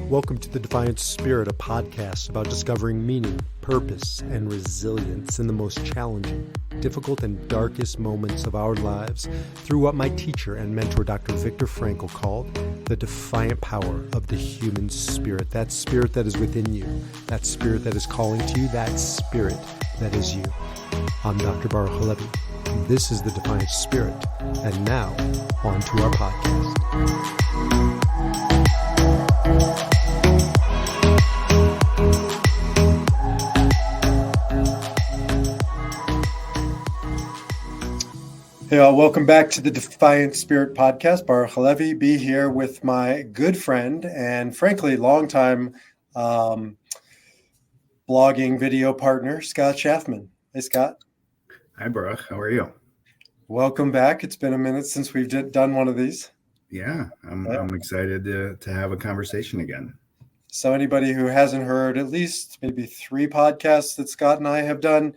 Welcome to The Defiant Spirit, a podcast about discovering meaning, purpose, and resilience in the most challenging, difficult, and darkest moments of our lives through what my teacher and mentor, Dr. Viktor Frankl, called the defiant power of the human spirit. That spirit that is within you, that spirit that is calling to you, that spirit that is you. I'm Dr. Baruch. This is The Defiant Spirit. And now, on to our podcast. Hey all, welcome back to the Defiant Spirit podcast. Baruch Halevi, be here with my good friend and frankly, longtime blogging video partner, Scott Shafman. Hey, Scott. Hi, Baruch. How are you? Welcome back. It's been a minute since we've done one of these. Yeah, I'm excited to have a conversation again. So anybody who hasn't heard at least maybe 3 podcasts that Scott and I have done,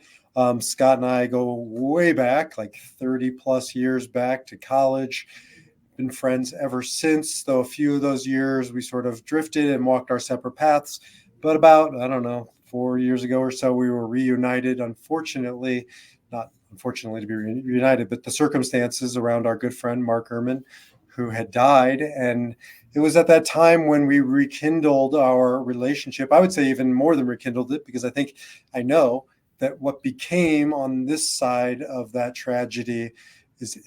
Scott and I go way back, like 30 plus years back to college. Been friends ever since, though a few of those years we sort of drifted and walked our separate paths. But about, 4 years ago or so, we were reunited. Unfortunately, not unfortunately to be reunited, but the circumstances around our good friend Mark Ehrman, who had died. And it was at that time when we rekindled our relationship. I would say even more than rekindled it, because I know that what became on this side of that tragedy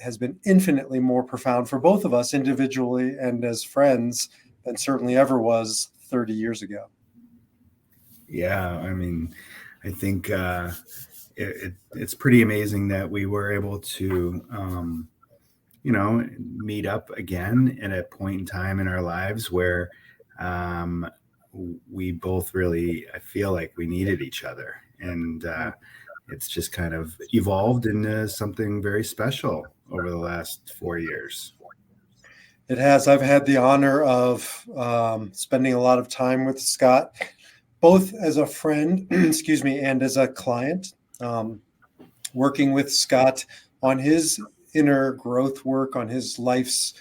has been infinitely more profound for both of us individually and as friends than certainly ever was 30 years ago. Yeah, I think it's pretty amazing that we were able to, meet up again at a point in time in our lives where we both really, I feel like we needed each other. And it's just kind of evolved into something very special over the last 4 years. It has. I've had the honor of spending a lot of time with Scott, both as a friend, and as a client, working with Scott on his inner growth work, on his life's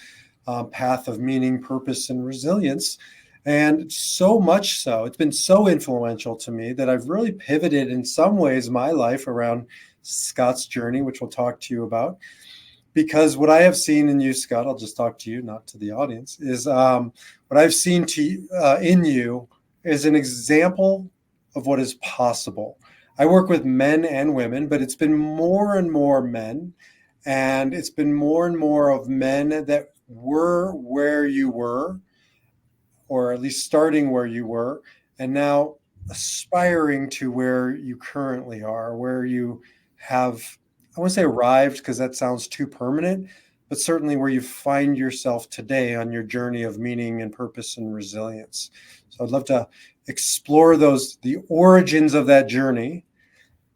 path of meaning, purpose, and resilience. And so much so, it's been so influential to me that I've really pivoted in some ways my life around Scott's journey, which we'll talk to you about. Because what I have seen in you, Scott, I'll just talk to you, not to the audience, is what I've seen in you is an example of what is possible. I work with men and women, but it's been more and more men. And it's been more and more of men that were where you were, or at least starting where you were, and now aspiring to where you currently are, where you have, I won't say arrived because that sounds too permanent, but certainly where you find yourself today on your journey of meaning and purpose and resilience. So I'd love to explore the origins of that journey,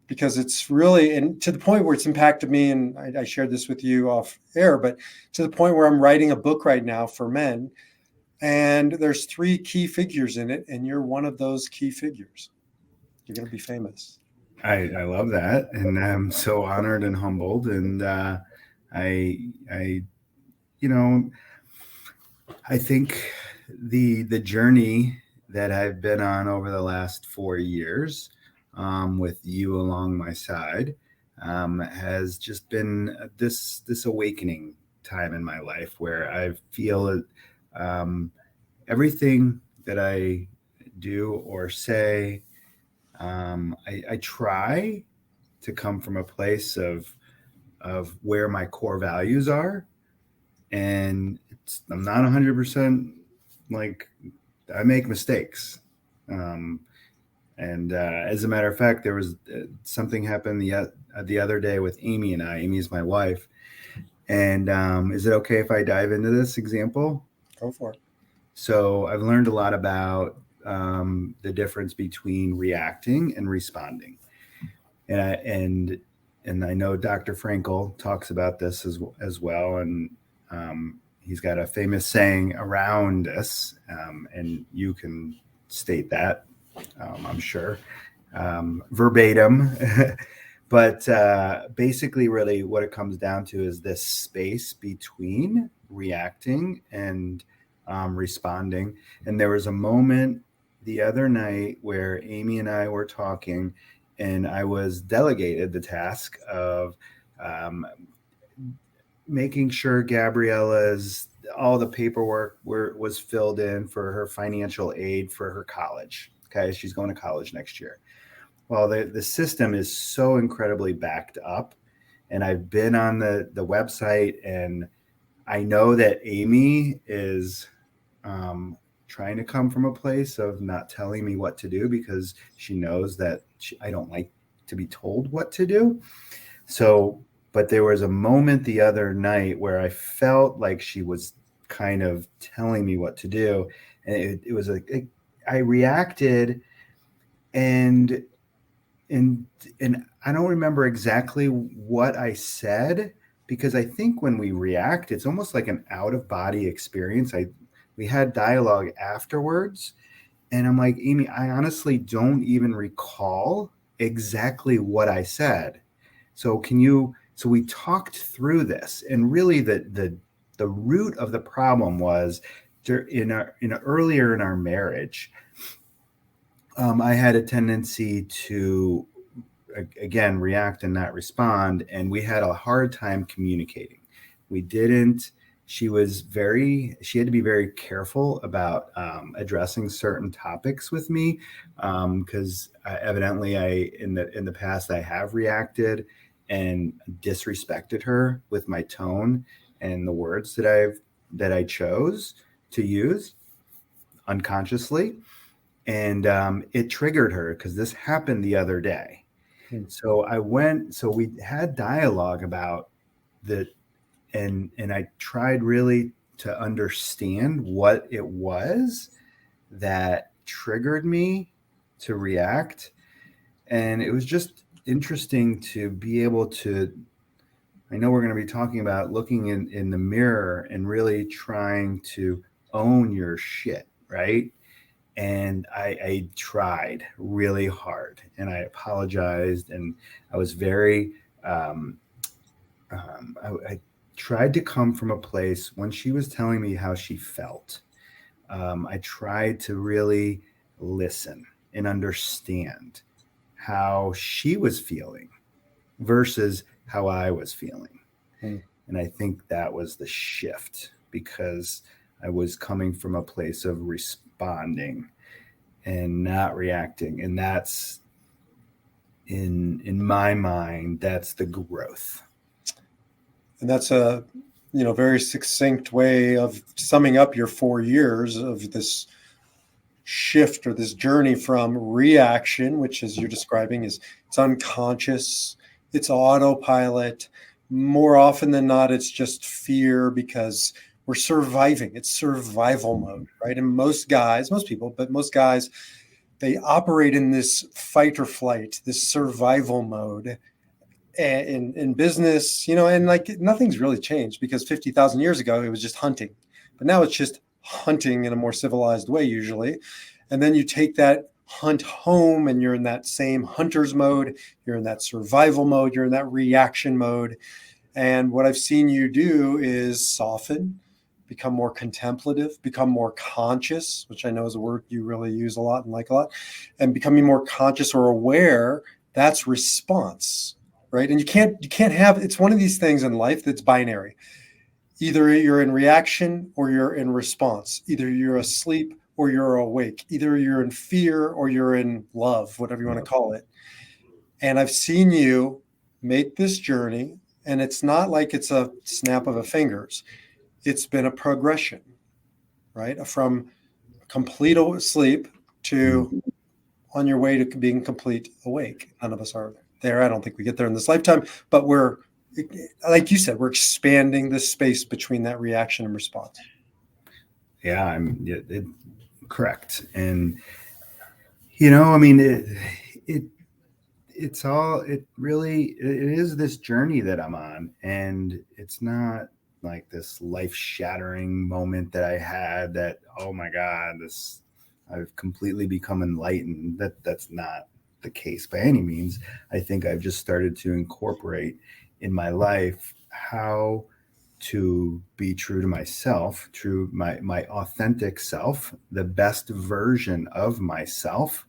because it's really, and to the point where it's impacted me, and I shared this with you off air, but to the point where I'm writing a book right now for men, and there's 3 key figures in it, and you're one of those key figures. You're going to be famous. I love that, and I'm so honored and humbled. And I think the journey that I've been on over the last 4 years, with you along my side, has just been this awakening time in my life where I feel everything that I do or say, I try to come from a place of where my core values are, and I'm not 100% like, I make mistakes. And as a matter of fact, there was something happened the other day with Amy and I. Amy is my wife. And is it okay if I dive into this example? Go for it. So I've learned a lot about the difference between reacting and responding. And I know Dr. Frankl talks about this as well. And he's got a famous saying around this, and you can state that, I'm sure, verbatim. But basically, really what it comes down to is this space between reacting and responding. And there was a moment the other night where Amy and I were talking, and I was delegated the task of um, making sure Gabriella's all the paperwork was filled in for her financial aid for her college. Okay, she's going to college next year. Well, the system is so incredibly backed up, and I've been on the website, and I know that Amy is trying to come from a place of not telling me what to do because she knows that I don't like to be told what to do. So, but there was a moment the other night where I felt like she was kind of telling me what to do. And it was like, I reacted and, and, and I don't remember exactly what I said, because I think when we react, it's almost like an out of body experience. We had dialogue afterwards, and I'm like, Amy, I honestly don't even recall exactly what I said. So so we talked through this, and really the root of the problem was earlier in our marriage, I had a tendency to again react and not respond, and we had a hard time communicating. We didn't. She had to be very careful about addressing certain topics with me, because evidently in the past I have reacted and disrespected her with my tone and the words that I chose to use unconsciously, and it triggered her because this happened the other day. So we had dialogue about the, and I tried really to understand what it was that triggered me to react. And it was just interesting to be able to, I know we're going to be talking about looking in the mirror and really trying to own your shit, right? And I tried really hard, and I apologized, and I was very I tried to come from a place when she was telling me how she felt. I tried to really listen and understand how she was feeling versus how I was feeling. And I think that was the shift, because I was coming from a place of responding and not reacting. And that's in my mind, that's the growth. And that's a very succinct way of summing up your 4 years of this shift or this journey from reaction, which, as you're describing, is it's unconscious, it's autopilot. More often than not, it's just fear because we're surviving. It's survival mode, right? And most people, but most guys, they operate in this fight or flight, this survival mode. In business, and like nothing's really changed, because 50,000 years ago it was just hunting, but now it's just hunting in a more civilized way usually. And then you take that hunt home and you're in that same hunter's mode, you're in that survival mode, you're in that reaction mode. And what I've seen you do is soften, become more contemplative, become more conscious, which I know is a word you really use a lot and like a lot, and becoming more conscious or aware. That's response. Right. And you can't have, it's one of these things in life that's binary. Either you're in reaction or you're in response. Either you're asleep or you're awake. Either you're in fear or you're in love, whatever you want to call it. And I've seen you make this journey, and it's not like it's a snap of a fingers. It's been a progression, right? From complete sleep to on your way to being complete awake. None of us are there. I don't think we get there in this lifetime, but we're, like you said, we're expanding the space between that reaction and response. Yeah, correct. And I mean, it is this journey that I'm on, and it's not like this life-shattering moment that I had that, oh my God, I've completely become enlightened. That's not the case by any means. I think I've just started to incorporate in my life how to be true to myself, true my authentic self, the best version of myself,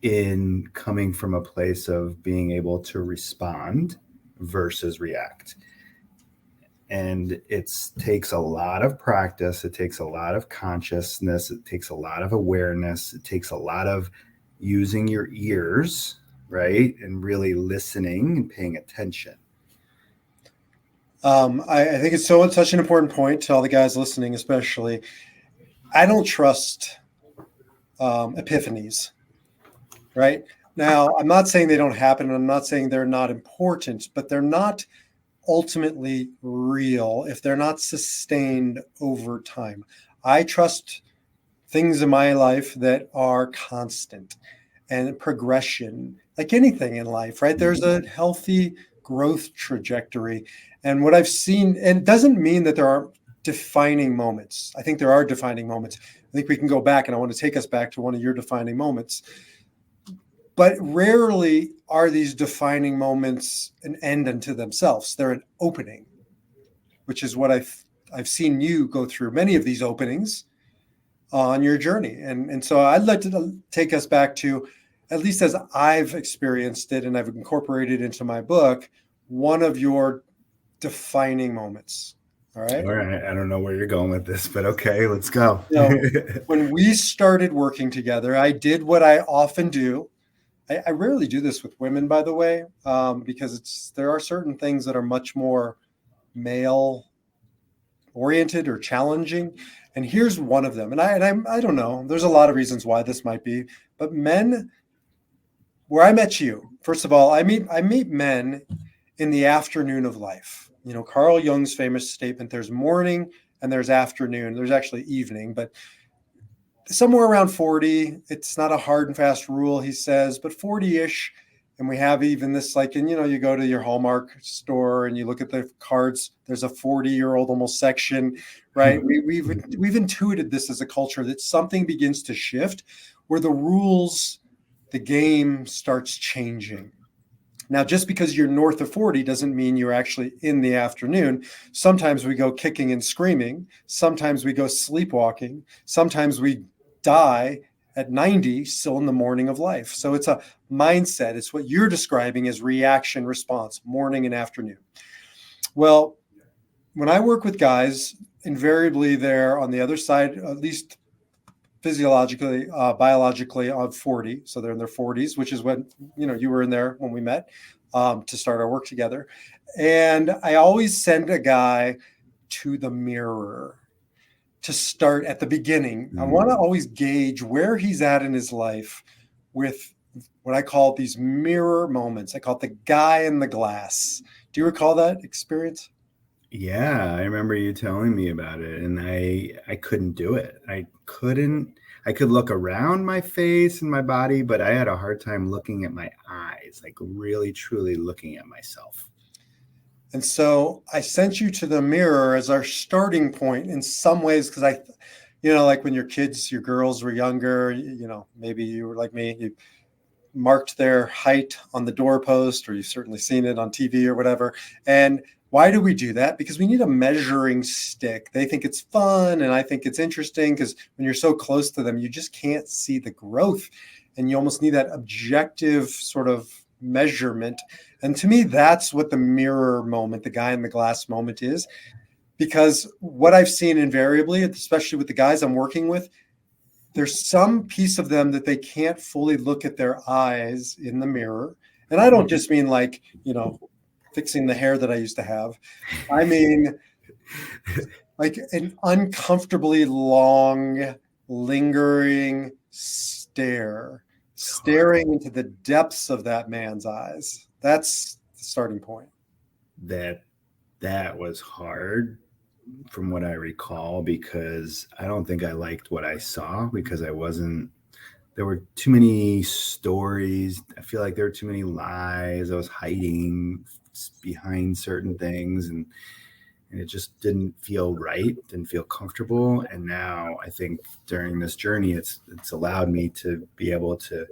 in coming from a place of being able to respond versus react. And it takes a lot of practice. It takes a lot of consciousness. It takes a lot of awareness. It takes a lot of using your ears, right? And really listening and paying attention. I think it's such an important point to all the guys listening, especially. I don't trust epiphanies, right? Now, I'm not saying they don't happen, and I'm not saying they're not important, but they're not ultimately real if they're not sustained over time. I trust things in my life that are constant and progression, like anything in life, right? There's a healthy growth trajectory. And what I've seen, and it doesn't mean that there aren't defining moments. I think there are defining moments. I think we can go back, and I want to take us back to one of your defining moments. But rarely are these defining moments an end unto themselves. They're an opening, which is what I've seen you go through many of these openings on your journey. And so I'd like to take us back to, at least as I've experienced it and I've incorporated into my book, one of your defining moments. All right. All right. I don't know where you're going with this, but okay, let's go. When we started working together, I did what I often do. I rarely do this with women, by the way, because there are certain things that are much more male oriented or challenging. And here's one of them. And I don't know, there's a lot of reasons why this might be, but men, where I met you, first of all, I meet men in the afternoon of life. You know, Carl Jung's famous statement, there's morning and there's afternoon. There's actually evening, but somewhere around 40, it's not a hard and fast rule, he says, but 40-ish. And we have even this, like, and, you know, you go to your Hallmark store and you look at the cards, there's a 40-year-old almost section, right? We've intuited this as a culture that something begins to shift where the game starts changing. Now, just because you're north of 40 doesn't mean you're actually in the afternoon. Sometimes we go kicking and screaming. Sometimes we go sleepwalking. Sometimes we die at 90, still in the morning of life. So it's a mindset. It's what you're describing as reaction response, morning and afternoon. Well, when I work with guys, invariably they're on the other side, at least physiologically, biologically, of 40. So they're in their 40s, which is when, you know, you were in there when we met to start our work together. And I always send a guy to the mirror to start at the beginning. I want to always gauge where he's at in his life with what I call these mirror moments. I call it the guy in the glass. Do you recall that experience? Yeah, I remember you telling me about it, and I couldn't do it. I could look around my face and my body, but I had a hard time looking at my eyes, like really, truly looking at myself. And so I sent you to the mirror as our starting point in some ways, because like when your kids, your girls were younger, you know, maybe you were like me, you marked their height on the doorpost, or you've certainly seen it on TV or whatever. And why do we do that? Because we need a measuring stick. They think it's fun, and I think it's interesting because when you're so close to them, you just can't see the growth, and you almost need that objective sort of measurement. And to me, that's what the mirror moment, the guy in the glass moment is, because what I've seen invariably, especially with the guys I'm working with, there's some piece of them that they can't fully look at their eyes in the mirror. And I don't just mean like, you know, fixing the hair that I used to have. I mean, like an uncomfortably long, lingering stare, staring into the depths of that man's eyes. That's the starting point. That was hard from what I recall, because I don't think I liked what I saw, because there were too many stories. I feel like there were too many lies. I was hiding behind certain things, and it just didn't feel right, didn't feel comfortable. And now I think during this journey, it's allowed me to be able to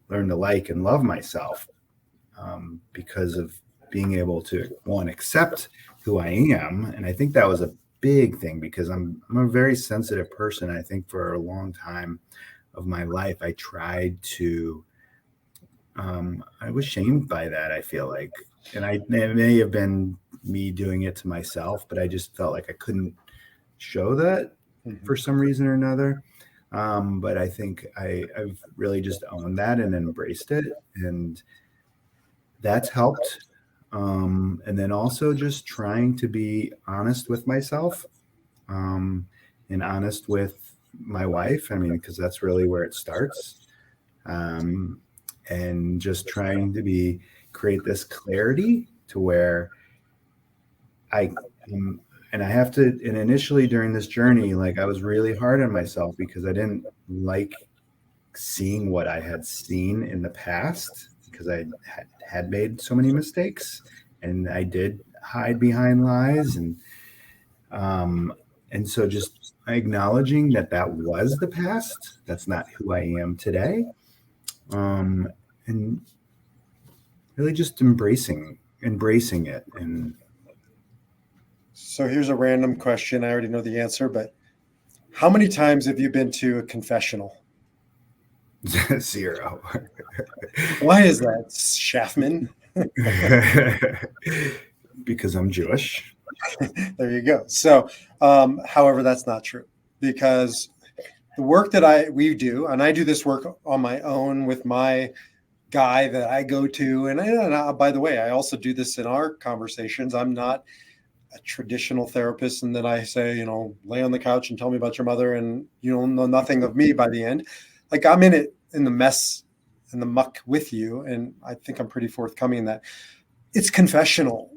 learn to like and love myself, because being able to, one, accept who I am. And I think that was a big thing because I'm a very sensitive person. I think for a long time of my life, I tried to, I was shamed by that, I feel like. And it may have been me doing it to myself, but I just felt like I couldn't show that for some reason or another. But I think I've really just owned that and embraced it. And that's helped. And then also just trying to be honest with myself, and honest with my wife. I mean, because that's really where it starts. And just trying to create this clarity to where and I have to, and initially during this journey, like I was really hard on myself because I didn't like seeing what I had seen in the past because I had made so many mistakes and I did hide behind lies. And so just acknowledging that was the past, that's not who I am today. And really just embracing it. And So here's a random question. I already know the answer, but how many times have you been to a confessional? 0. Why is that, Shafman? Because I'm Jewish. There you go. So, however, that's not true because the work that we do, and I do this work on my own with my guy that I go to. And by the way, I also do this in our conversations. I'm not a traditional therapist and then I say, lay on the couch and tell me about your mother and you don't know nothing of me by the end. Like I'm in it, in the mess, in the muck with you. And I think I'm pretty forthcoming in that. It's confessional.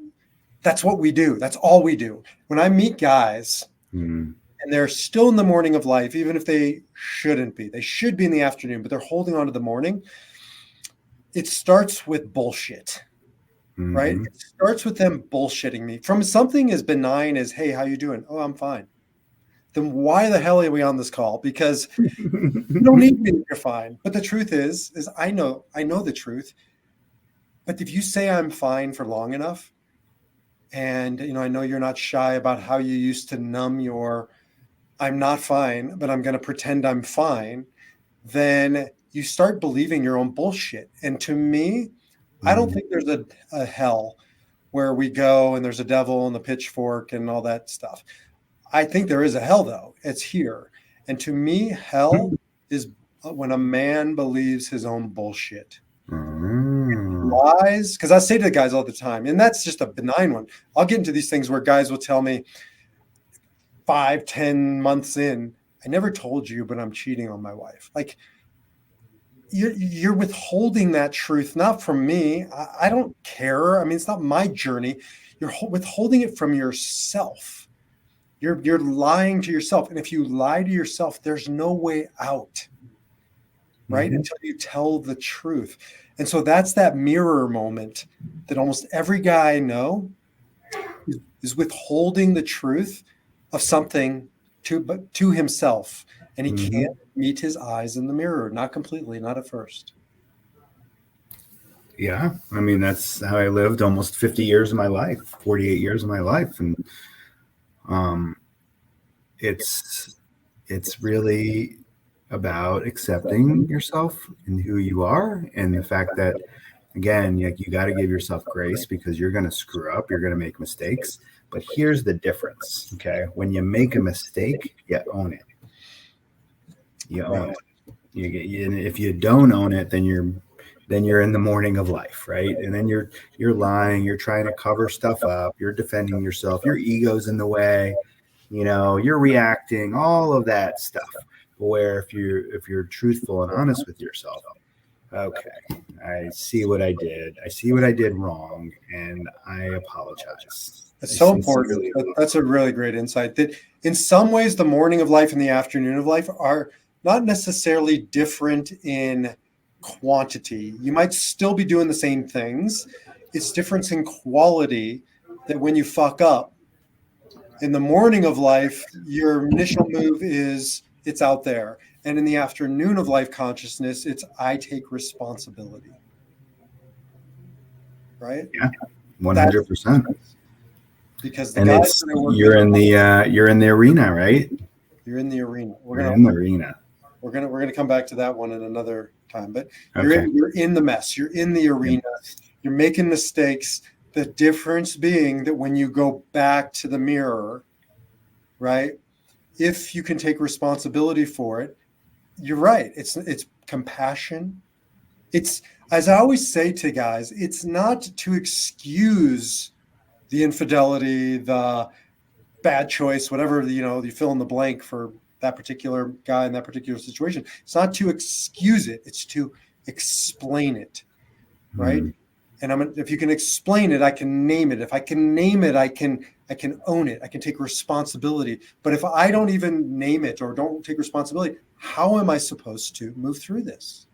That's what we do. That's all we do. When I meet guys and they're still in the morning of life, even if they shouldn't be, they should be in the afternoon, but they're holding on to the morning. It starts with bullshit, right? It starts with them bullshitting me from something as benign as, hey, how you doing? Oh, I'm fine. Then why the hell are we on this call? Because you don't need me, you're fine. But the truth is I know the truth. But if you say I'm fine for long enough, and I know you're not shy about how you used to numb your I'm not fine, but I'm going to pretend I'm fine, then you start believing your own bullshit. And to me, I don't think there's a hell where we go and there's a devil and the pitchfork and all that stuff. I think there is a hell, though. It's here. And to me, hell is when a man believes his own bullshit. Lies, because I say to the guys all the time, and that's just a benign one. I'll get into these things where guys will tell me 5-10 months in, I never told you, but I'm cheating on my wife. Like you're withholding that truth, not from me. I don't care. I mean, it's not my journey. You're withholding it from yourself. You're lying to yourself. And if you lie to yourself, there's no way out, right? Until you tell the truth. And so that's that mirror moment that almost every guy I know is withholding the truth of something to himself. And he can't meet his eyes in the mirror. Not completely, not at first. Yeah. I mean, that's how I lived almost 50 years of my life, 48 years of my life. And it's really about accepting yourself and who you are. And the fact that, again, you got to give yourself grace because you're going to screw up. You're going to make mistakes. But here's the difference. Okay. When you make a mistake, you own it. You own it. If you don't own it, then you're in the morning of life, right? And then you're lying, you're trying to cover stuff up, you're defending yourself, your ego's in the way, you're reacting, all of that stuff. Where if you're truthful and honest with yourself, okay, I see what I did wrong, and I apologize. It's so important. That's a really great insight. That in some ways, the morning of life and the afternoon of life are not necessarily different in quantity. You might still be doing the same things. It's difference in quality that when you fuck up, in the morning of life, your initial move is it's out there. And in the afternoon of life consciousness, it's I take responsibility. Right? Yeah. 100%. Because the And guys it's that I work you're with, in the arena, right? you're in the arena. You're in the arena. We're gonna come back to that one in another time. But Okay. you're in the mess. You're in the arena. You're making mistakes. The difference being that when you go back to the mirror, right? If you can take responsibility for it, you're right. It's compassion. It's, as I always say to guys, it's not to excuse the infidelity, the bad choice, whatever, you fill in the blank for that particular guy in that particular situation. It's not to excuse it, it's to explain it, right? And if you can explain it, I can name it. If I can name it, I can own it. I can take responsibility. But if I don't even name it or don't take responsibility, how am I supposed to move through this?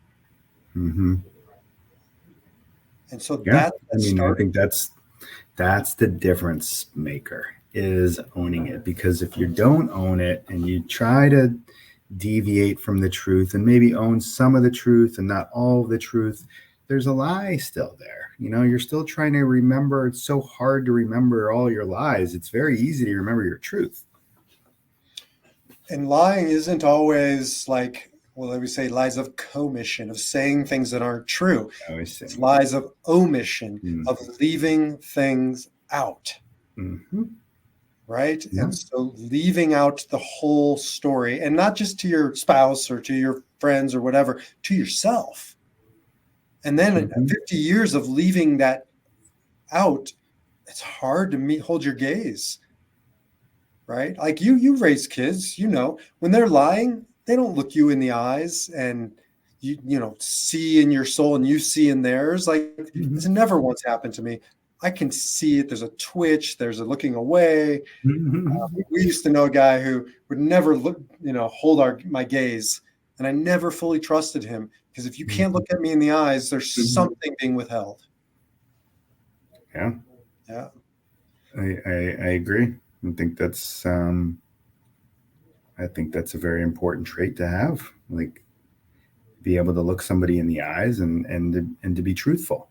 Mm-hmm. And so I think that's the difference maker, is owning it. Because if you don't own it and you try to deviate from the truth and maybe own some of the truth and not all of the truth, there's a lie still there. You're still trying to remember. It's so hard to remember all your lies. It's very easy to remember your truth. And lying isn't always like, well, we say lies of commission, of saying things that aren't true. It's lies of omission, of leaving things out. Mm-hmm. Right? Yeah. And so leaving out the whole story, and not just to your spouse or to your friends or whatever, to yourself. And then 50 years of leaving that out, it's hard to hold your gaze. Right? Like you raise kids, when they're lying, they don't look you in the eyes and you see in your soul and you see in theirs. Like it's never once happened to me. I can see it. There's a twitch. There's a looking away. We used to know a guy who would never look, hold my gaze, and I never fully trusted him, because if you can't look at me in the eyes, there's something being withheld. Yeah. Yeah. I agree. I think that's a very important trait to have. Like, be able to look somebody in the eyes and to be truthful.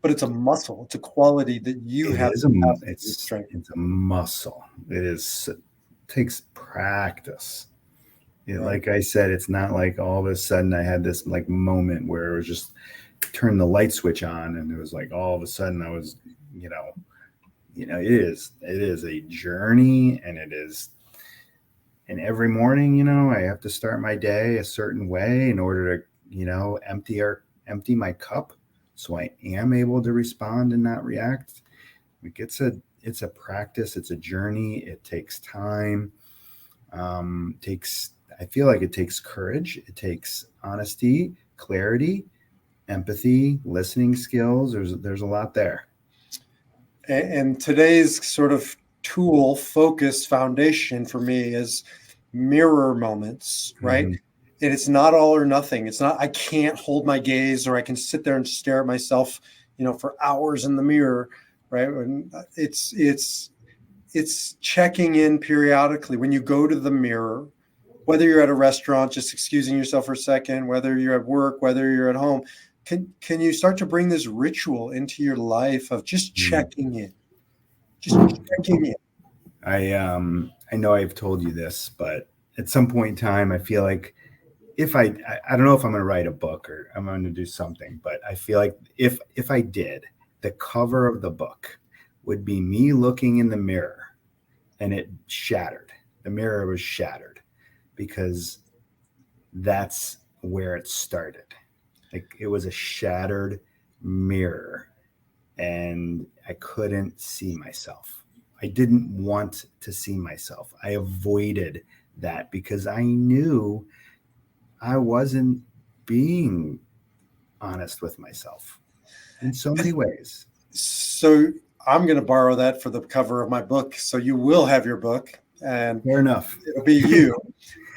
But it's a muscle. It's a quality that you have. It's a muscle. It takes practice. Right. Like I said, it's not like all of a sudden I had this like moment where it was just turn the light switch on and it was like all of a sudden I was, it is a journey, and every morning, I have to start my day a certain way in order to, empty my cup, so I am able to respond and not react. Like it's a practice. It's a journey. It takes time. I feel like it takes courage. It takes honesty, clarity, empathy, listening skills. There's a lot there. And today's sort of tool focus foundation for me is mirror moments, right? And it's not all or nothing. It's not, I can't hold my gaze, or I can sit there and stare at myself, for hours in the mirror, right? And it's checking in periodically when you go to the mirror, whether you're at a restaurant, just excusing yourself for a second, whether you're at work, whether you're at home. Can you start to bring this ritual into your life of just checking in? Just checking in. I know I've told you this, but at some point in time, I feel like if I don't know if I'm going to write a book or I'm going to do something, but I feel like if I did, the cover of the book would be me looking in the mirror, and it shattered. The mirror was shattered, because that's where it started. Like, it was a shattered mirror, and I couldn't see myself. I didn't want to see myself. I avoided that because I knew I wasn't being honest with myself in so many ways. So I'm going to borrow that for the cover of my book. So you will have your book, and fair enough. It'll be you.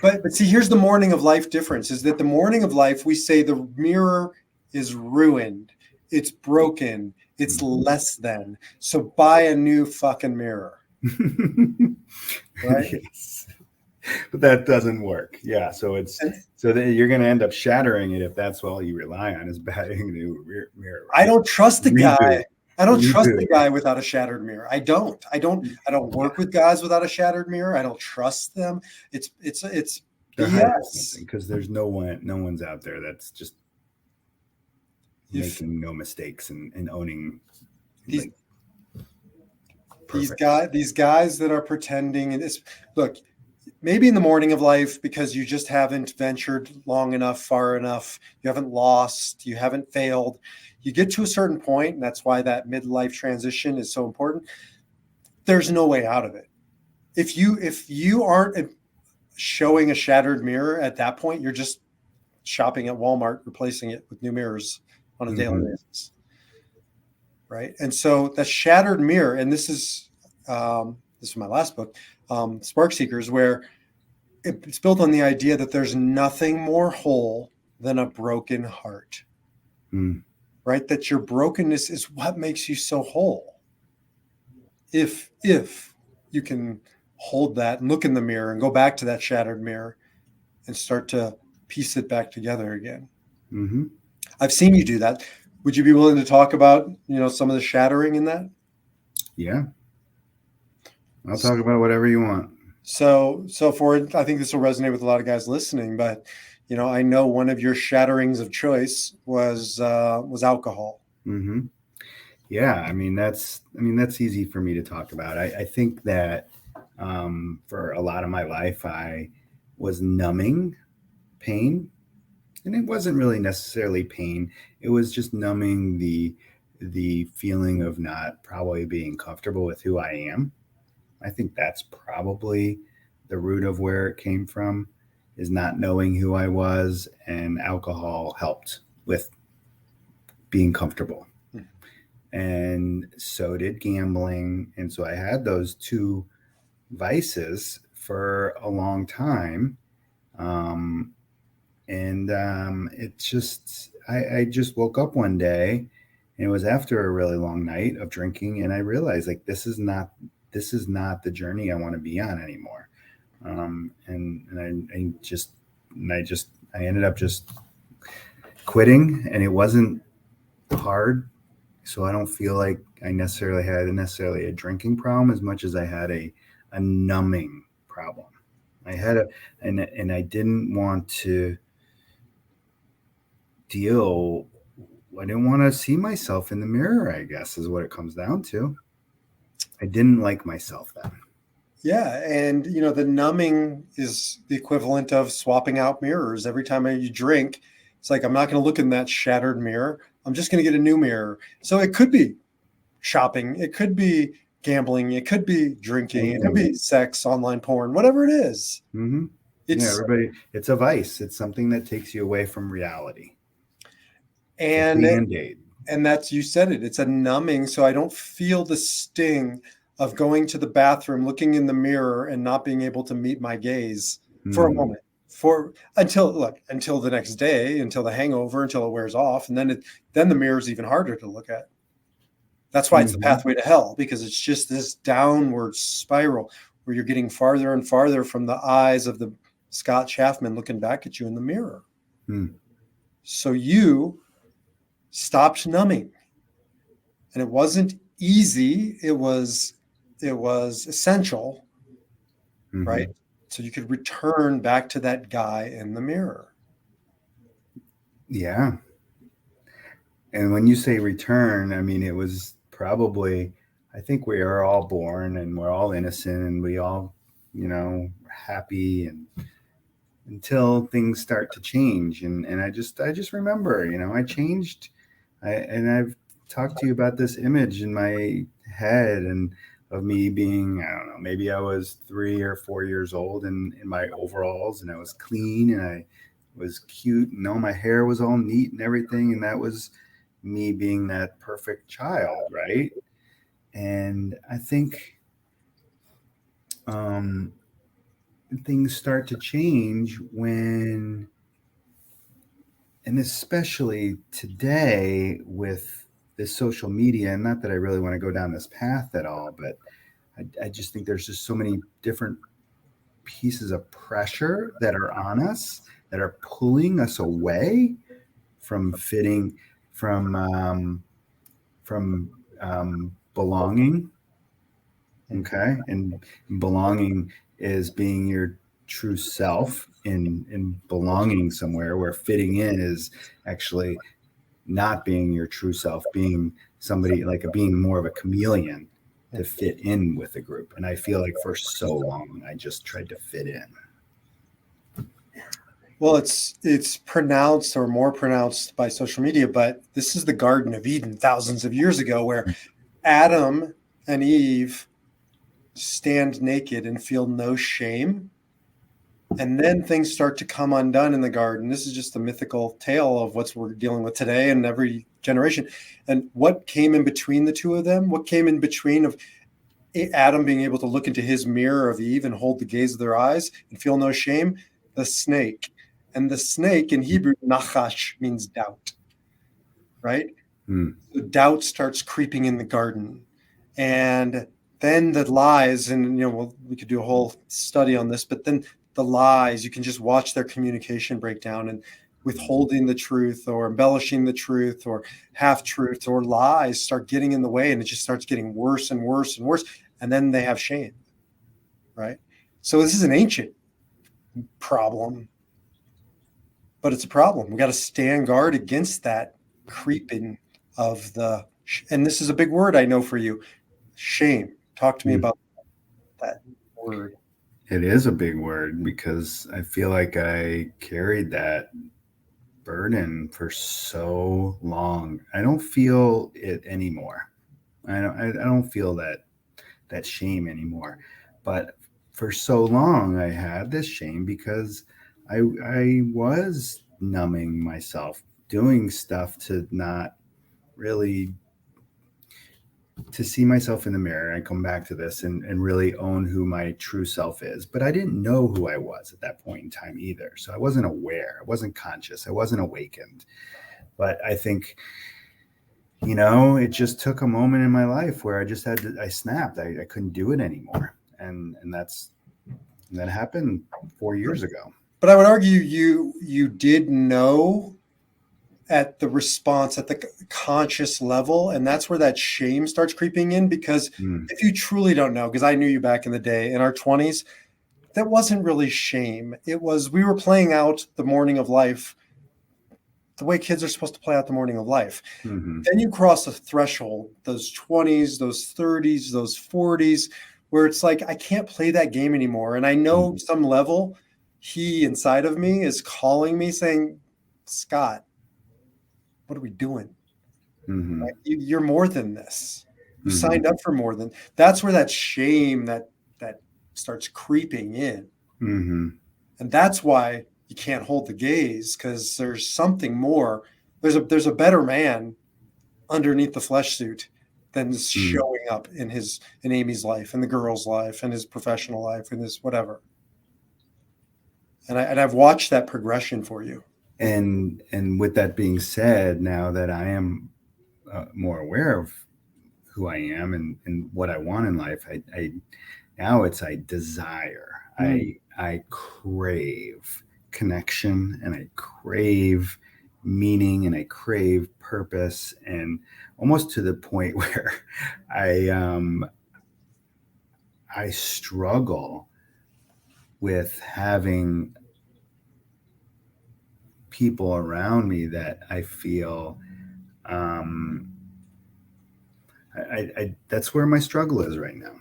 But see, here's the morning of life difference, is that the morning of life, we say the mirror is ruined. It's broken. It's less than. So buy a new fucking mirror. Right? Yes. But that doesn't work. Yeah. So you're going to end up shattering it if that's all you rely on, is buying a new mirror. I don't trust the guy. I don't Me trust the too. guy without a shattered mirror. I don't work with guys without a shattered mirror. I don't trust them. It's They're hiding BS. something because there's no one's out there that's just If making no mistakes and owning these like perfect. these guys that are pretending, and it's, look, maybe in the morning of life, because you just haven't ventured long enough, far enough, you haven't lost, you haven't failed, you get to a certain point, and that's why that midlife transition is so important. There's no way out of it. If you aren't showing a shattered mirror at that point, you're just shopping at Walmart, replacing it with new mirrors on a daily basis, right? And so the shattered mirror, and this is my last book, Spark Seekers, where it's built on the idea that there's nothing more whole than a broken heart, right? That your brokenness is what makes you so whole. If you can hold that and look in the mirror and go back to that shattered mirror and start to piece it back together again. Mm-hmm. I've seen you do that. Would you be willing to talk about, some of the shattering in that? Yeah, I'll talk about whatever you want. So I think this will resonate with a lot of guys listening, but I know one of your shatterings of choice was alcohol. Mm-hmm. Yeah, I mean that's easy for me to talk about. I think that for a lot of my life, I was numbing pain, and it wasn't really necessarily pain. It was just numbing the feeling of not probably being comfortable with who I am. I think that's probably the root of where it came from, is not knowing who I was, and alcohol helped with being comfortable. And so did gambling. And so I had those two vices for a long time. It just, I just woke up one day, and it was after a really long night of drinking. And I realized, like, this is not the journey I want to be on anymore. I ended up just quitting, and it wasn't hard. So I don't feel like I necessarily had a drinking problem as much as I had a numbing problem. I had and I didn't want to deal. I didn't want to see myself in the mirror, I guess, is what it comes down to. I didn't like myself then. Yeah, and the numbing is the equivalent of swapping out mirrors. Every time you drink, it's like, I'm not going to look in that shattered mirror. I'm just going to get a new mirror. So it could be shopping, it could be gambling, it could be drinking, it could be sex, online porn, whatever it is. Mm-hmm. It's a vice. It's something that takes you away from reality. And Band-Aid. And that's, you said it, it's a numbing. So I don't feel the sting of going to the bathroom, looking in the mirror, and not being able to meet my gaze for a moment, until the next day, until the hangover, until it wears off. And then the mirror is even harder to look at. That's why it's the pathway to hell, because it's just this downward spiral where you're getting farther and farther from the eyes of the Scott Shafman looking back at you in the mirror. So you stopped numbing, and it wasn't easy. It was essential, right? So you could return back to that guy in the mirror. Yeah. And when you say return, I mean, it was probably, I think we are all born and we're all innocent and we all, happy, and until things start to change. And I just remember, I changed. And I've talked to you about this image in my head, and of me being, I don't know, maybe I was 3 or 4 years old, and in my overalls, and I was clean, and I was cute, and all my hair was all neat and everything. And that was me being that perfect child, right? And I think things start to change when, and especially today with this social media, and not that I really want to go down this path at all, but I just think there's just so many different pieces of pressure that are on us, that are pulling us away from fitting, from belonging. Okay. And belonging is being your true self in belonging somewhere, where fitting in is actually not being your true self, being somebody like being more of a chameleon to fit in with the group. And I feel like for so long, I just tried to fit in. Well, it's pronounced or more pronounced by social media, but this is the Garden of Eden thousands of years ago, where Adam and Eve stand naked and feel no shame. And then things start to come undone in the garden. This is just a mythical tale of what we're dealing with today and every generation. And what came in between the two of them? What came in between of Adam being able to look into his mirror of Eve and hold the gaze of their eyes and feel no shame? The snake. And the snake in Hebrew, nachash, means doubt, right? So doubt starts creeping in the garden. And then the lies, and we could do a whole study on this, but then the lies, you can just watch their communication break down, and withholding the truth or embellishing the truth or half truths or lies start getting in the way, and it just starts getting worse and worse and worse. And then they have shame, right? So this is an ancient problem, but it's a problem. We got to stand guard against that creeping of and this is a big word I know for you, shame. Talk to me about that word. It is a big word because I feel like I carried that burden for so long. I don't feel it anymore. I don't feel that shame anymore. But for so long, I had this shame because I was numbing myself, doing stuff to not really to see myself in the mirror and come back to this and really own who my true self is. But I didn't know who I was at that point in time either. So I wasn't aware. I wasn't conscious. I wasn't awakened. But I think, it just took a moment in my life where I snapped. I couldn't do it anymore. And that happened 4 years ago. But I would argue you did know at the response at the conscious level, and that's where that shame starts creeping in, because if you truly don't know, because I knew you back in the day in our 20s, that wasn't really shame. It was, we were playing out the morning of life the way kids are supposed to play out the morning of life. Then you cross a threshold, those 20s, those 30s, those 40s, where it's like, I can't play that game anymore. And I know some level he inside of me is calling me saying, Scott, what are we doing? Right? You're more than this. You signed up for more than. That's where that shame that starts creeping in, and that's why you can't hold the gaze, because there's something more. There's a better man underneath the flesh suit than is showing up in Amy's life, in the girl's life, in his professional life, in his whatever. And I've watched that progression for you. And with that being said, now that I am more aware of who I am and what I want in life, I desire. I crave connection, and I crave meaning, and I crave purpose, and almost to the point where I struggle with having people around me that I feel that's where my struggle is right now,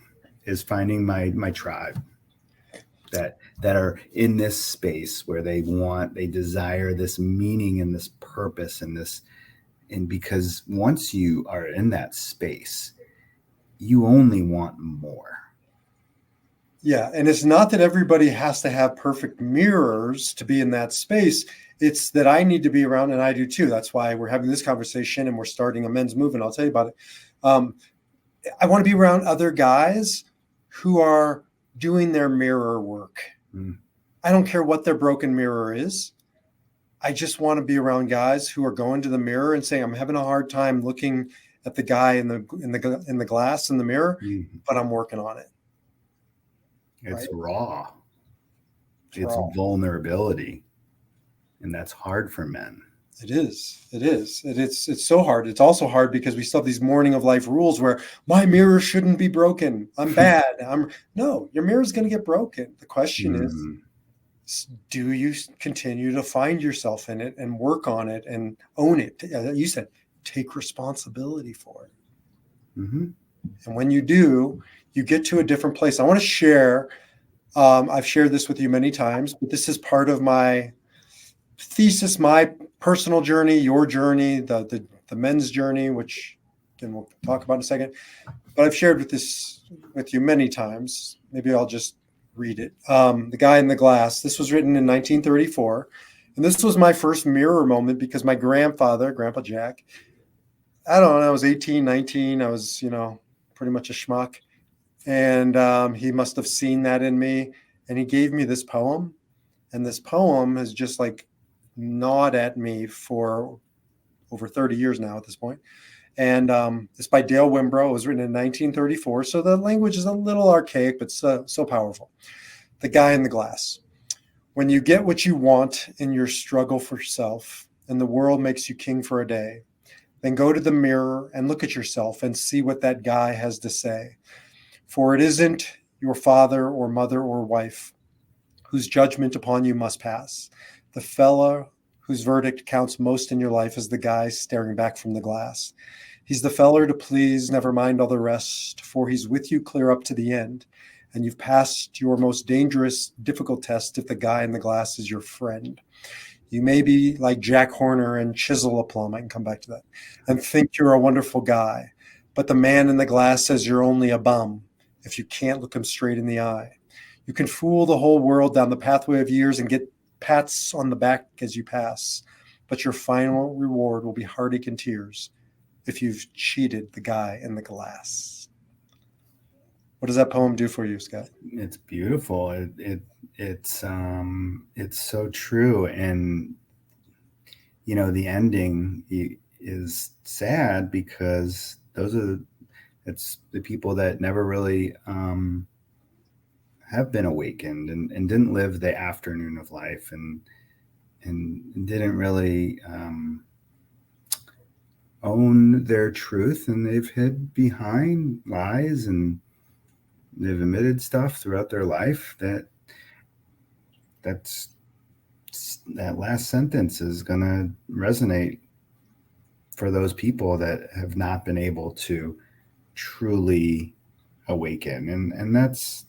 is finding my tribe that are in this space where they desire this meaning and this purpose and because once you are in that space, you only want more. Yeah, and it's not that everybody has to have perfect mirrors to be in that space. It's that I need to be around, and I do too. That's why we're having this conversation and we're starting a men's movement. I'll tell you about it. I want to be around other guys who are doing their mirror work. I don't care what their broken mirror is. I just want to be around guys who are going to the mirror and saying, I'm having a hard time looking at the guy in the glass in the mirror, but I'm working on it. It's raw. It's vulnerability. And that's hard for men. It is. It is. It's so hard. It's also hard because we still have these morning of life rules where my mirror shouldn't be broken. I'm bad. No, your mirror is going to get broken. The question is, Mm, do you continue to find yourself in it and work on it and own it? You said, take responsibility for it. mhm. And when you do, you get to a different place. I want to share, I've shared this with you many times, but this is part of my thesis, my personal journey, your journey, the men's journey, which again we'll talk about in a second. But I've shared with you many times. Maybe I'll just read it. The Guy in the Glass. This was written in 1934, and this was my first mirror moment because my grandfather, Grandpa Jack, I don't know, I was 18, 19. I was, pretty much a schmuck, and he must have seen that in me, and he gave me this poem, and this poem has just like gnawed at me for over 30 years now at this point. And it's by Dale Wimbrow. It was written in 1934. So the language is a little archaic, but so powerful. The Guy in the Glass. When you get what you want in your struggle for self, and the world makes you king for a day, then go to the mirror and look at yourself and see what that guy has to say. For it isn't your father or mother or wife whose judgment upon you must pass. The fellow whose verdict counts most in your life is the guy staring back from the glass. He's the feller to please, never mind all the rest, for he's with you clear up to the end, and you've passed your most dangerous, difficult test if the guy in the glass is your friend. You may be like Jack Horner and chisel a plum, I can come back to that, and think you're a wonderful guy, but the man in the glass says you're only a bum if you can't look him straight in the eye. You can fool the whole world down the pathway of years and get pats on the back as you pass, but your final reward will be heartache and tears if you've cheated the guy in the glass. What does that poem do for you, Scott? It's beautiful. It's so true, and the ending is sad because it's the people that never really have been awakened and didn't live the afternoon of life and didn't really own their truth, and they've hid behind lies, and they've admitted stuff throughout their life that last sentence is going to resonate for those people that have not been able to truly awaken. And that's,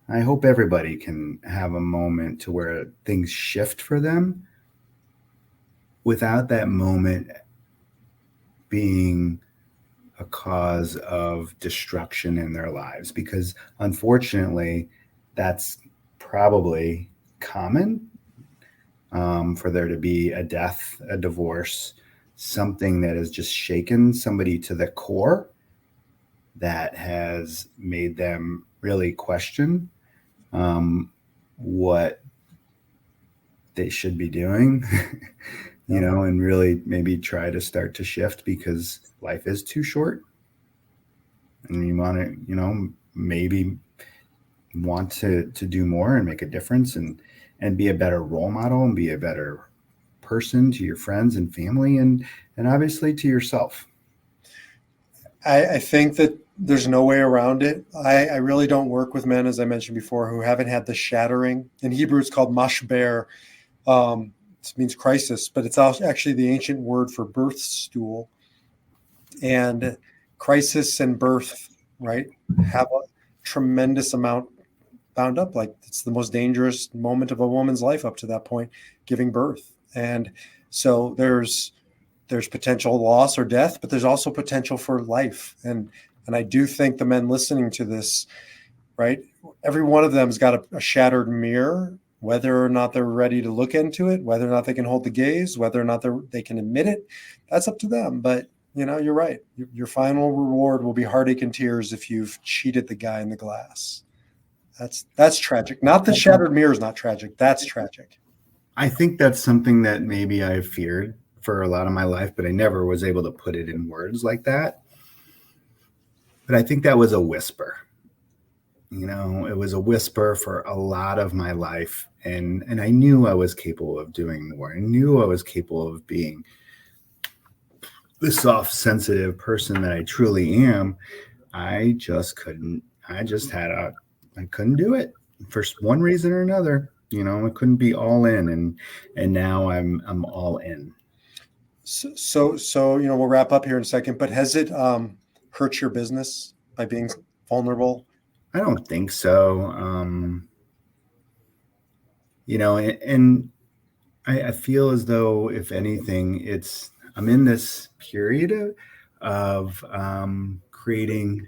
I hope everybody can have a moment to where things shift for them without that moment being a cause of destruction in their lives, because unfortunately that's probably common, for there to be a death, a divorce, something that has just shaken somebody to the core, that has made them really question what they should be doing, and really maybe try to start to shift, because life is too short. And you want to, maybe want to do more and make a difference and be a better role model and be a better person to your friends and family and obviously to yourself. I think that there's no way around it. I really don't work with men, as I mentioned before, who haven't had the shattering. In Hebrew, it's called mashber. This means crisis, but it's actually the ancient word for birth stool. And crisis and birth, right, have a tremendous amount bound up. Like, it's the most dangerous moment of a woman's life up to that point, giving birth. And so there's potential loss or death, but there's also potential for life. And I do think the men listening to this, right, every one of them's got a shattered mirror, whether or not they're ready to look into it, whether or not they can hold the gaze, whether or not they can admit it, that's up to them. But you're right. Your final reward will be heartache and tears if you've cheated the guy in the glass. That's tragic. Not the shattered mirror is not tragic. That's tragic. I think that's something that maybe I feared for a lot of my life, but I never was able to put it in words like that. But I think that was a whisper. it was a whisper for a lot of my life. And I knew I was capable of doing more. I knew I was capable of being the soft, sensitive person that I truly am. I just couldn't. I couldn't do it for one reason or another. I couldn't be all in, and now I'm all in. So we'll wrap up here in a second. But has it hurt your business by being vulnerable? I don't think so. And I feel as though, if anything, I'm in this period of creating,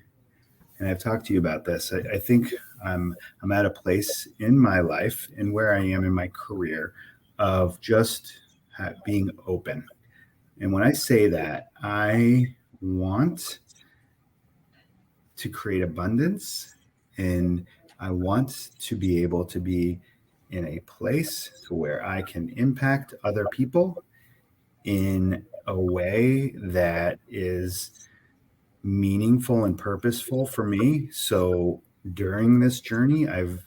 and I've talked to you about this. I think I'm at a place in my life and where I am in my career of just being open. And when I say that, I want to create abundance, and I want to be able to be in a place to where I can impact other people in a way that is meaningful and purposeful for me. So during this journey, I've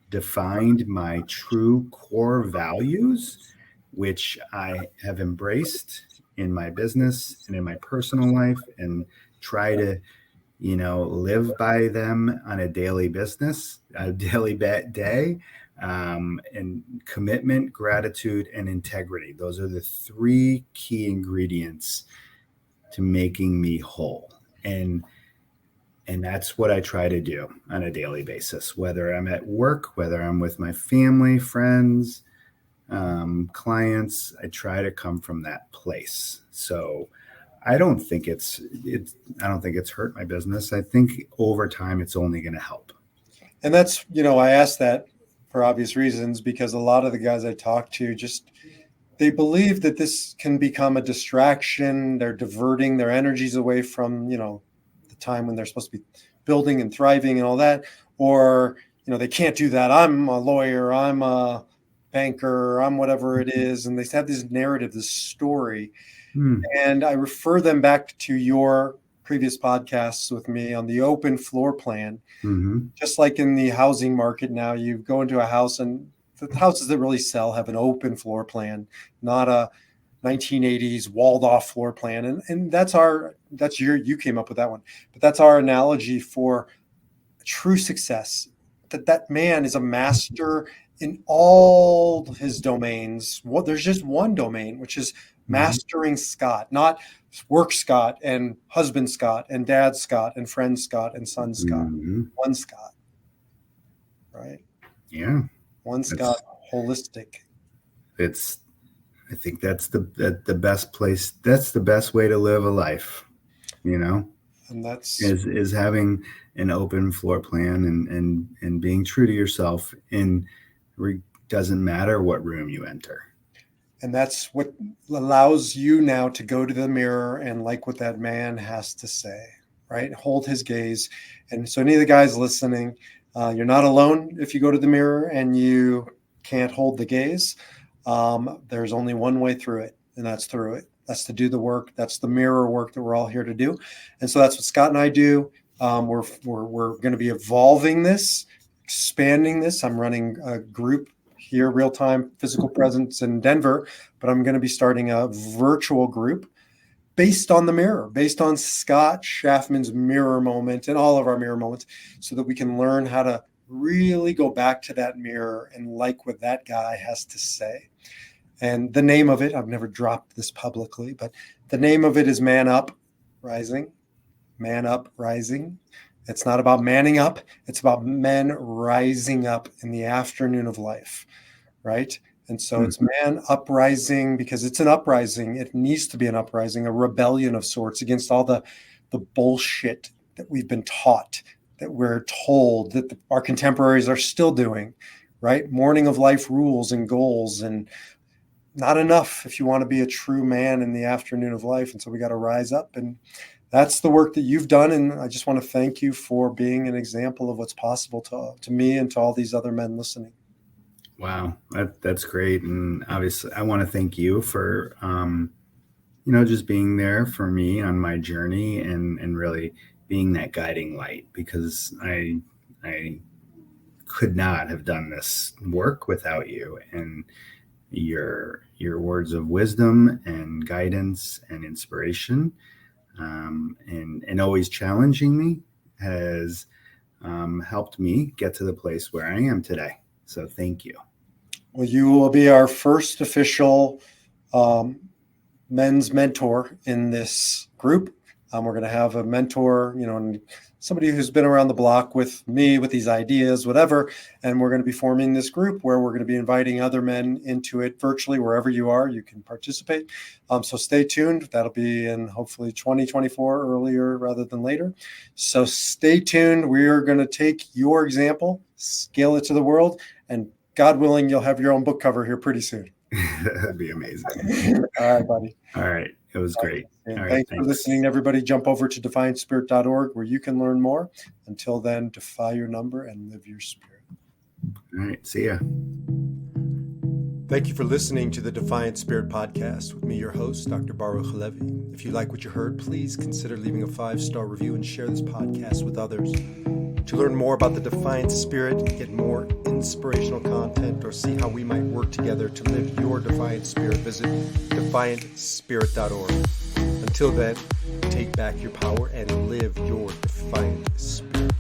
defined my true core values, which I have embraced in my business and in my personal life, and try to live by them on a daily day. And commitment, gratitude, and integrity. Those are the three key ingredients to making me whole. And that's what I try to do on a daily basis, whether I'm at work, whether I'm with my family, friends, clients. I try to come from that place. So I don't think it's hurt my business. I think over time it's only going to help. And that's, I asked that for obvious reasons, because a lot of the guys I talk to they believe that this can become a distraction. They're diverting their energies away from, the time when they're supposed to be building and thriving and all that. Or, they can't do that. I'm a lawyer, I'm a banker, I'm whatever it is. And they have this narrative, this story. And I refer them back to your previous podcasts with me on the open floor plan. Mm-hmm. Just like in the housing market now, you go into a house and the houses that really sell have an open floor plan, not a 1980s walled off floor plan. And you came up with that one, but that's our analogy for true success. That man is a master in all his domains. Well, there's just one domain, which is mastering Scott, not work Scott and husband Scott and dad Scott and friend Scott and son Scott. Mm-hmm. One Scott, right? Yeah. One Scott, holistic. I think that's the best place. That's the best way to live a life, And that's is having an open floor plan and being true to yourself. And doesn't matter what room you enter. And that's what allows you now to go to the mirror and like what that man has to say, right? Hold his gaze. And so any of the guys listening, you're not alone if you go to the mirror and you can't hold the gaze. There's only one way through it, and that's through it. That's to do the work. That's the mirror work that we're all here to do. And so that's what Scott and I do. We're going to be evolving this, expanding this. I'm running a group here, real-time physical presence in Denver, but I'm going to be starting a virtual group based on the mirror, based on Scott Shafman's mirror moment and all of our mirror moments, so that we can learn how to really go back to that mirror and like what that guy has to say. And the name of it, I've never dropped this publicly, but the name of it is Man Up Rising. Man Up Rising. It's not about manning up. It's about men rising up in the afternoon of life, right? And so it's man uprising because it's an uprising. It needs to be an uprising, a rebellion of sorts against all the bullshit that we've been taught, that we're told, that our contemporaries are still doing, right? Morning of life rules and goals, and not enough if you want to be a true man in the afternoon of life. And so we got to rise up, and that's the work that you've done. And I just want to thank you for being an example of what's possible to me and to all these other men listening. Wow. That's great. And obviously I want to thank you for, just being there for me on my journey and really being that guiding light, because I could not have done this work without you, and your words of wisdom and guidance and inspiration, and always challenging me has helped me get to the place where I am today. So thank you. Well, you will be our first official men's mentor in this group. We're going to have a mentor, and somebody who's been around the block with me with these ideas, whatever. And we're going to be forming this group where we're going to be inviting other men into it virtually. Wherever you are, you can participate. So stay tuned. That'll be in hopefully 2024, earlier rather than later. So stay tuned. We are going to take your example, scale it to the world, and God willing, you'll have your own book cover here pretty soon. That'd be amazing. All right, buddy. All right. It was great. And All right, thanks for listening, everybody. Jump over to defiantspirit.org where you can learn more. Until then, defy your number and live your spirit. All right. See ya. Thank you for listening to the Defiant Spirit Podcast with me, your host, Dr. Baruch Levy. If you like what you heard, please consider leaving a 5-star review and share this podcast with others. To learn more about the Defiant Spirit, get more inspirational content, or see how we might work together to live your Defiant Spirit, visit defiantspirit.org. Until then, take back your power and live your Defiant Spirit.